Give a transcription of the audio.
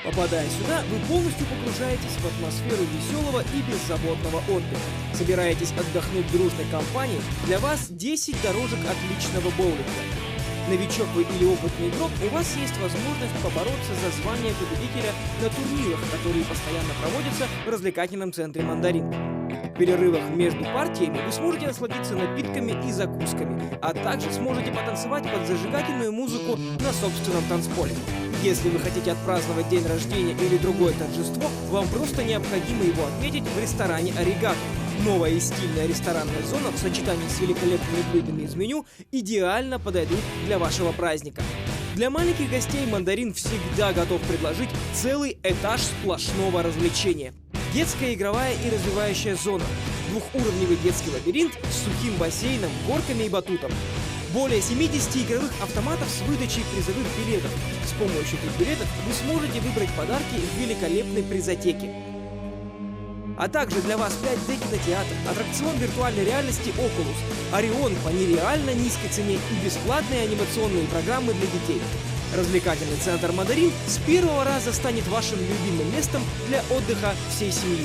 Попадая сюда, вы полностью погружаетесь в атмосферу веселого и беззаботного отдыха. Собираетесь отдохнуть дружной компанией, для вас 10 дорожек отличного боулинга. Новичок вы или опытный игрок, у вас есть возможность побороться за звание победителя на турнирах, которые постоянно проводятся в развлекательном центре «Мандарин». В перерывах между партиями вы сможете насладиться напитками и закусками, а также сможете потанцевать под зажигательную музыку на собственном танцполе. Если вы хотите отпраздновать день рождения или другое торжество, вам просто необходимо его отметить в ресторане «Аригато». Новая и стильная ресторанная зона в сочетании с великолепными блюдами из меню идеально подойдут для вашего праздника. Для маленьких гостей «Мандарин» всегда готов предложить целый этаж сплошного развлечения. Детская игровая и развивающая зона, двухуровневый детский лабиринт с сухим бассейном, горками и батутом. Более 70 игровых автоматов с выдачей призовых билетов. С помощью этих билетов вы сможете выбрать подарки в великолепной призотеке. А также для вас 5D-кинотеатр, аттракцион виртуальной реальности Oculus, Орион по нереально низкой цене и бесплатные анимационные программы для детей. Развлекательный центр «Мандарин» с первого раза станет вашим любимым местом для отдыха всей семьи.